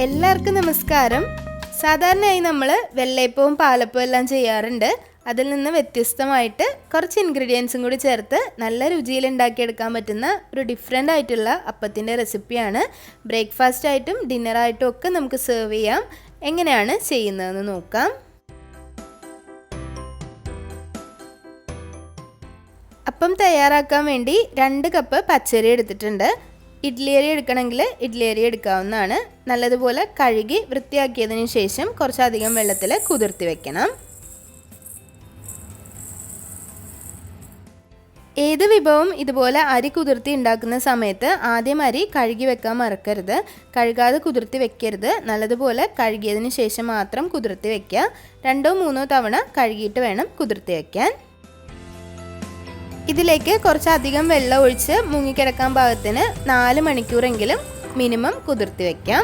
എല്ലാവർക്കും നമസ്കാരം. സാധാരണയായി നമ്മൾ വെള്ളയപ്പവും പാലപ്പവും എല്ലാം ചെയ്യാറുണ്ട്. അതിൽ നിന്ന് വ്യത്യസ്തമായിട്ട് കുറച്ച് ഇൻഗ്രീഡിയൻസും കൂടി ചേർത്ത് നല്ല രുചിയിൽ ഉണ്ടാക്കിയെടുക്കാൻ പറ്റുന്ന ഒരു ഡിഫറെൻ്റ് ആയിട്ടുള്ള അപ്പത്തിൻ്റെ റെസിപ്പിയാണ്. ബ്രേക്ക്ഫാസ്റ്റ് ആയിട്ടും ഡിന്നറായിട്ടും ഒക്കെ നമുക്ക് സെർവ് ചെയ്യാം. എങ്ങനെയാണ് ചെയ്യുന്നതെന്ന് നോക്കാം. അപ്പം തയ്യാറാക്കാൻ വേണ്ടി 2 കപ്പ് പച്ചരി എടുത്തിട്ടുണ്ട്. ഇഡ്ലി അരി എടുക്കണമെങ്കിൽ ഇഡ്ലി അരി എടുക്കാവുന്നതാണ്. നല്ലതുപോലെ കഴുകി വൃത്തിയാക്കിയതിന് ശേഷം കുറച്ചധികം വെള്ളത്തിൽ കുതിർത്തി വെക്കണം. ഏത് വിഭവം ഇതുപോലെ അരി കുതിർത്തി ഉണ്ടാക്കുന്ന സമയത്ത് ആദ്യം അരി കഴുകി വെക്കാൻ മറക്കരുത്. കഴുകാതെ കുതിർത്തി വെക്കരുത്. നല്ലതുപോലെ കഴുകിയതിന് ശേഷം മാത്രം കുതിർത്തി വെക്കുക. 2-3 തവണ കഴുകിയിട്ട് വേണം കുതിർത്തി വെക്കാൻ. ഇതിലേക്ക് കുറച്ചധികം വെള്ളം ഒഴിച്ച് മുങ്ങിക്കിടക്കാൻ പാകത്തിന് 4 മണിക്കൂറെങ്കിലും മിനിമം കുതിർത്തി വെക്കാം.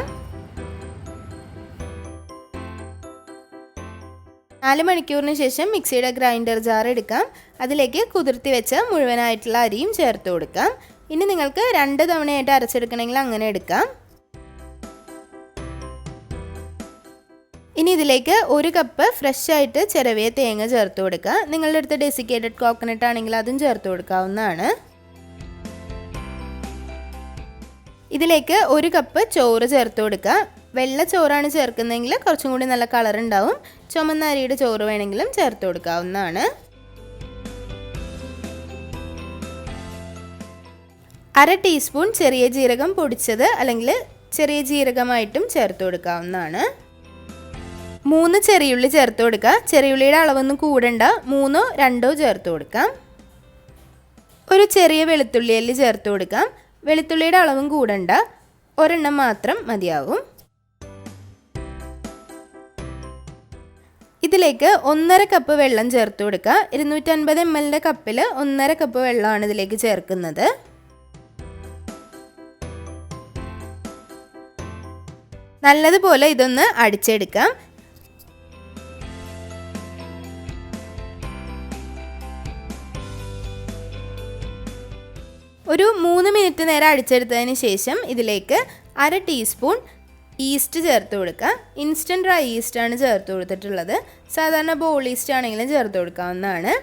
4 മണിക്കൂറിന് ശേഷം മിക്സിയുടെ ഗ്രൈൻഡർ ജാർ എടുക്കാം. അതിലേക്ക് കുതിർത്തി വെച്ച മുഴുവനായിട്ടുള്ള അരിയും ചേർത്ത് കൊടുക്കാം. ഇനി നിങ്ങൾക്ക് 2 തവണയായിട്ട് അരച്ചെടുക്കണമെങ്കിൽ അങ്ങനെ എടുക്കാം. ഇനി ഇതിലേക്ക് 1 കപ്പ് ഫ്രഷ് ആയിട്ട് ചിരവിയ തേങ്ങ ചേർത്ത് കൊടുക്കുക. നിങ്ങളുടെ അടുത്ത് ഡെസിക്കേറ്റഡ് കോക്കനട്ട് ആണെങ്കിൽ അതും ചേർത്ത് കൊടുക്കാവുന്നതാണ്. ഇതിലേക്ക് 1 കപ്പ് ചോറ് ചേർത്ത് കൊടുക്കുക. വെള്ള ചോറാണ് ചേർക്കുന്നതെങ്കിൽ കുറച്ചും കൂടി നല്ല കളർ ഉണ്ടാവും. ചുമന്ന അരിയുടെ ചോറ് വേണമെങ്കിലും ചേർത്ത് കൊടുക്കാവുന്നതാണ്. 1/2 ടീസ്പൂൺ ചെറിയ ജീരകം പൊടിച്ചത് അല്ലെങ്കിൽ ചെറിയ ജീരകമായിട്ടും ചേർത്ത് കൊടുക്കാവുന്നതാണ്. 3 ചെറിയുള്ളി ചേർത്ത് കൊടുക്കുക. ചെറിയുള്ളിയുടെ അളവൊന്നും കൂടണ്ട. 3-2 ചേർത്ത് കൊടുക്കാം. ഒരു ചെറിയ വെളുത്തുള്ളി അല്ലി ചേർത്ത് കൊടുക്കാം. വെളുത്തുള്ളിയുടെ അളവും കൂടണ്ട. 1 മാത്രം മതിയാവും. ഇതിലേക്ക് 1.5 കപ്പ് വെള്ളം ചേർത്ത് കൊടുക്കുക. 250 ml കപ്പിൽ 1.5 കപ്പ് വെള്ളമാണ് ഇതിലേക്ക് ചേർക്കുന്നത്. നല്ലതുപോലെ ഇതൊന്ന് അടിച്ചെടുക്കാം. ഒരു 3 മിനിറ്റ് നേരം അടിച്ചെടുത്തതിന് ശേഷം ഇതിലേക്ക് 1/2 ടീസ്പൂൺ ഈസ്റ്റ് ചേർത്ത് കൊടുക്കുക. ഇൻസ്റ്റൻറ്റ് ഡ്രൈ ഈസ്റ്റാണ് ചേർത്ത് കൊടുത്തിട്ടുള്ളത്. സാധാരണ ബോൾ ഈസ്റ്റ് ആണെങ്കിലും ചേർത്ത് കൊടുക്കാവുന്നതാണ്.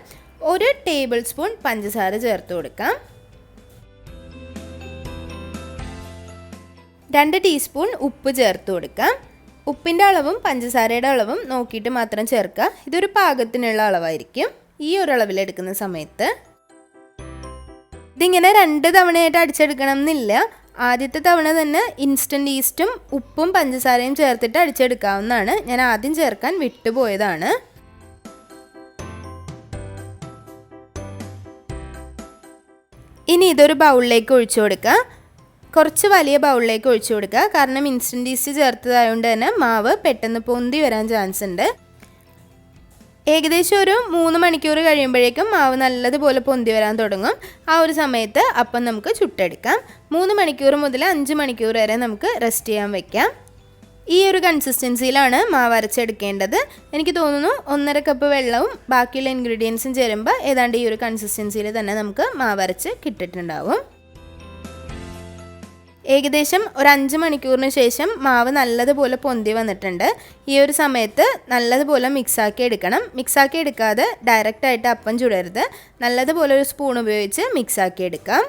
1 ടേബിൾ സ്പൂൺ പഞ്ചസാര ചേർത്ത് കൊടുക്കാം. 2 ടീസ്പൂൺ ഉപ്പ് ചേർത്ത് കൊടുക്കാം. ഉപ്പിൻ്റെ അളവും പഞ്ചസാരയുടെ അളവും നോക്കിയിട്ട് മാത്രം ചേർക്കുക. ഇതൊരു പാകത്തിനുള്ള അളവായിരിക്കും ഈ ഒരു അളവിലെടുക്കുന്ന സമയത്ത്. ഇതിങ്ങനെ 2 തവണയായിട്ട് അടിച്ചെടുക്കണം എന്നില്ല. ആദ്യത്തെ തവണ തന്നെ ഇൻസ്റ്റൻറ്റ് ഈസ്റ്റും ഉപ്പും പഞ്ചസാരയും ചേർത്തിട്ട് അടിച്ചെടുക്കാവുന്നതാണ്. ഞാൻ ആദ്യം ചേർക്കാൻ വിട്ടുപോയതാണ്. ഇനി ഇതൊരു ബൗളിലേക്ക് ഒഴിച്ചു കൊടുക്കുക. കുറച്ച് വലിയ ബൗളിലേക്ക് ഒഴിച്ചു കൊടുക്കുക. കാരണം ഇൻസ്റ്റൻറ്റ് ഈസ്റ്റ് ചേർത്തതായതുകൊണ്ട് തന്നെ മാവ് പെട്ടെന്ന് പൊന്തി വരാൻ ചാൻസ് ഉണ്ട്. ഏകദേശം ഒരു 3 മണിക്കൂർ കഴിയുമ്പോഴേക്കും മാവ് നല്ലതുപോലെ പൊന്തി വരാൻ തുടങ്ങും. ആ ഒരു സമയത്ത് അപ്പം നമുക്ക് ചുട്ടെടുക്കാം. 3 മണിക്കൂർ മുതൽ 5 മണിക്കൂർ വരെ നമുക്ക് റെസ്റ്റ് ചെയ്യാൻ വെക്കാം. ഈ ഒരു കൺസിസ്റ്റൻസിയിലാണ് മാവ് അരച്ചെടുക്കേണ്ടത്. എനിക്ക് തോന്നുന്നു 1.5 കപ്പ് വെള്ളവും ബാക്കിയുള്ള ഇൻഗ്രീഡിയൻസും ചേരുമ്പോൾ ഏതാണ്ട് ഈ ഒരു കൺസിസ്റ്റൻസിയിൽ തന്നെ നമുക്ക് മാവ് അരച്ച് കിട്ടിയിട്ടുണ്ടാവും. ഏകദേശം ഒരു 5 മണിക്കൂറിന് ശേഷം മാവ് നല്ലതുപോലെ പൊന്തി വന്നിട്ടുണ്ട്. ഈ ഒരു സമയത്ത് നല്ലതുപോലെ മിക്സാക്കി എടുക്കണം. മിക്സാക്കി എടുക്കാതെ ഡയറക്റ്റായിട്ട് അപ്പം ചുടരുത്. നല്ലതുപോലെ ഒരു സ്പൂൺ ഉപയോഗിച്ച് മിക്സാക്കി എടുക്കാം.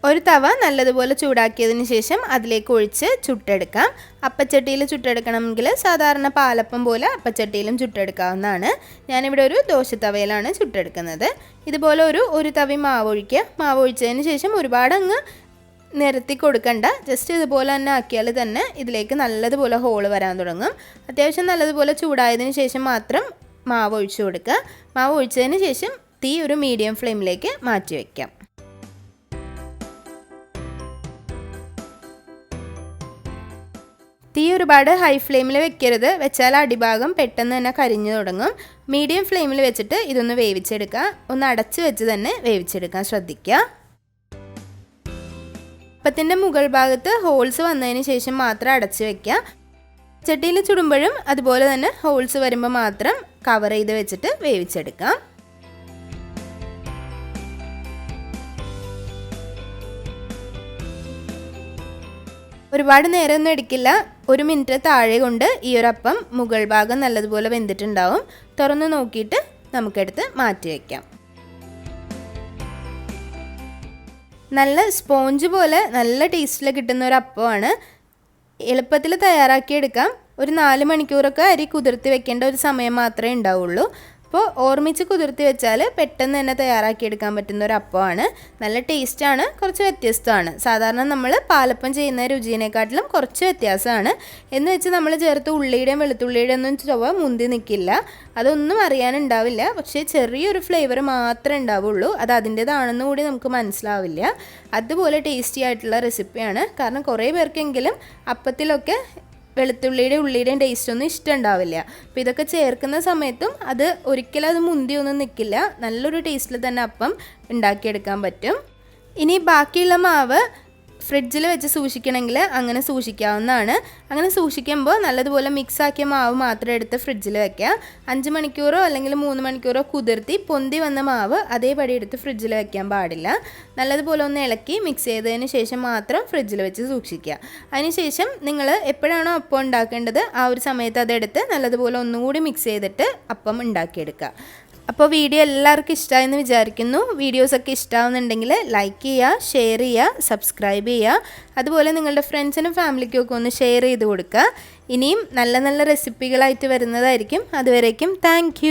ഒരു തവ നല്ലതുപോലെ ചൂടാക്കിയതിന് ശേഷം അതിലേക്ക് ഒഴിച്ച് ചുട്ടെടുക്കാം. അപ്പച്ചട്ടിയിൽ ചുട്ടെടുക്കണമെങ്കിൽ സാധാരണ പാലപ്പം പോലെ അപ്പച്ചട്ടിയിലും ചുട്ടെടുക്കാവുന്നതാണ്. ഞാനിവിടെ ഒരു ദോശത്തവയിലാണ് ചുട്ടെടുക്കുന്നത്. ഇതുപോലെ ഒരു തവി മാവ് ഒഴിക്കുക. മാവ് ഒഴിച്ചതിന് ശേഷം ഒരുപാട് അങ്ങ് നിരത്തി കൊടുക്കണ്ട. ജസ്റ്റ് ഇതുപോലെ തന്നെ ആക്കിയാൽ തന്നെ ഇതിലേക്ക് നല്ലതുപോലെ ഹോള് വരാൻ തുടങ്ങും. അത്യാവശ്യം നല്ലതുപോലെ ചൂടായതിന് ശേഷം മാത്രം മാവ് ഒഴിച്ചു കൊടുക്കുക. മാവ് ഒഴിച്ചതിന് ശേഷം തീ ഒരു മീഡിയം ഫ്ലെയിമിലേക്ക് മാറ്റി വയ്ക്കാം. തീ ഒരുപാട് ഹൈ ഫ്ലെയിമിൽ വെക്കരുത്, വെച്ചാൽ അടിഭാഗം പെട്ടെന്ന് തന്നെ കരിഞ്ഞു തുടങ്ങും. മീഡിയം ഫ്ലെയിമിൽ വെച്ചിട്ട് ഇതൊന്ന് വേവിച്ചെടുക്കുക. ഒന്ന് അടച്ച് വെച്ച് തന്നെ വേവിച്ചെടുക്കാൻ ശ്രദ്ധിക്കുക. അപ്പത്തിൻ്റെ മുകൾ ഭാഗത്ത് ഹോൾസ് വന്നതിന് ശേഷം മാത്രം അടച്ച് വെക്കുക. ചട്ടിയിൽ ചുടുമ്പോഴും അതുപോലെ തന്നെ ഹോൾസ് വരുമ്പോൾ മാത്രം കവർ ചെയ്ത് വെച്ചിട്ട് വേവിച്ചെടുക്കാം. ഒരുപാട് നേരമൊന്നും എടുക്കില്ല, 1 മിനിറ്റ് താഴെ കൊണ്ട് ഈ ഒരു അപ്പം മുകൾ ഭാഗം നല്ലതുപോലെ വെന്തിട്ടുണ്ടാവും. തുറന്ന് നോക്കിയിട്ട് നമുക്കെടുത്ത് മാറ്റി വയ്ക്കാം. നല്ല സ്പോഞ്ച് പോലെ നല്ല ടേസ്റ്റിൽ കിട്ടുന്ന ഒരു അപ്പമാണ്. എളുപ്പത്തിൽ തയ്യാറാക്കിയെടുക്കാം. ഒരു 4 മണിക്കൂറൊക്കെ അരി കുതിർത്തി വെക്കേണ്ട ഒരു സമയം മാത്രമേ ഉണ്ടാവുള്ളൂ. അപ്പോൾ ഓർമ്മിച്ച് കുതിർത്തി വെച്ചാൽ പെട്ടെന്ന് തന്നെ തയ്യാറാക്കിയെടുക്കാൻ പറ്റുന്ന ഒരു അപ്പമാണ്. നല്ല ടേസ്റ്റാണ്, കുറച്ച് വ്യത്യസ്തമാണ്. സാധാരണ നമ്മൾ പാലപ്പം ചെയ്യുന്ന രുചിയെക്കാട്ടിലും കുറച്ച് വ്യത്യാസമാണ്. എന്ന് വെച്ച് നമ്മൾ ചേർത്ത് ഉള്ളിയുടെയും വെളുത്തുള്ളിയുടെയും ഒന്നും ചുവ മുന്തി നിൽക്കില്ല, അതൊന്നും അറിയാനുണ്ടാവില്ല. പക്ഷേ ചെറിയൊരു ഫ്ലേവർ മാത്രമേ ഉണ്ടാവുള്ളൂ, അത് അതിൻ്റേതാണെന്ന് കൂടി നമുക്ക് മനസ്സിലാവില്ല. അതുപോലെ ടേസ്റ്റി ആയിട്ടുള്ള റെസിപ്പിയാണ്. കാരണം കുറേ പേർക്കെങ്കിലും അപ്പത്തിലൊക്കെ വെളുത്തുള്ളിയുടെ ഉള്ളിയുടെയും ടേസ്റ്റൊന്നും ഇഷ്ടമുണ്ടാവില്ല. അപ്പോൾ ഇതൊക്കെ ചേർക്കുന്ന സമയത്തും അത് ഒരിക്കലും അത് മുന്തിയൊന്നും നിൽക്കില്ല, നല്ലൊരു ടേസ്റ്റിൽ തന്നെ അപ്പം ഉണ്ടാക്കിയെടുക്കാൻ പറ്റും. ഇനി ബാക്കിയുള്ള മാവ് ഫ്രിഡ്ജിൽ വെച്ച് സൂക്ഷിക്കണമെങ്കിൽ അങ്ങനെ സൂക്ഷിക്കാവുന്നതാണ്. അങ്ങനെ സൂക്ഷിക്കുമ്പോൾ നല്ലതുപോലെ മിക്സാക്കിയ മാവ് മാത്രം എടുത്ത് ഫ്രിഡ്ജിൽ വയ്ക്കുക. 5 മണിക്കൂറോ അല്ലെങ്കിൽ 3 മണിക്കൂറോ കുതിർത്തി പൊന്തി വന്ന മാവ് അതേപടി എടുത്ത് ഫ്രിഡ്ജിൽ വയ്ക്കാൻ പാടില്ല. നല്ലതുപോലെ ഒന്ന് ഇളക്കി മിക്സ് ചെയ്തതിന് ശേഷം മാത്രം ഫ്രിഡ്ജിൽ വെച്ച് സൂക്ഷിക്കുക. അതിനുശേഷം നിങ്ങൾ എപ്പോഴാണോ അപ്പം ഉണ്ടാക്കേണ്ടത് ആ ഒരു സമയത്ത് അതെടുത്ത് നല്ലതുപോലെ ഒന്നുകൂടി മിക്സ് ചെയ്തിട്ട് അപ്പം ഉണ്ടാക്കിയെടുക്കുക. അപ്പോൾ വീഡിയോ എല്ലാവർക്കും ഇഷ്ടമായെന്ന് വിചാരിക്കുന്നു. വീഡിയോസൊക്കെ ഇഷ്ടമാവുന്നുണ്ടെങ്കിൽ ലൈക്ക് ചെയ്യുക, ഷെയർ ചെയ്യുക, സബ്സ്ക്രൈബ് ചെയ്യുക. അതുപോലെ നിങ്ങളുടെ ഫ്രണ്ട്സിനും ഫാമിലിക്കും ഒക്കെ ഒന്ന് ഷെയർ ചെയ്ത് കൊടുക്കുക. ഇനിയും നല്ല നല്ല റെസിപ്പികളായിട്ട് വരുന്നതായിരിക്കും. അതുവരേക്കും താങ്ക്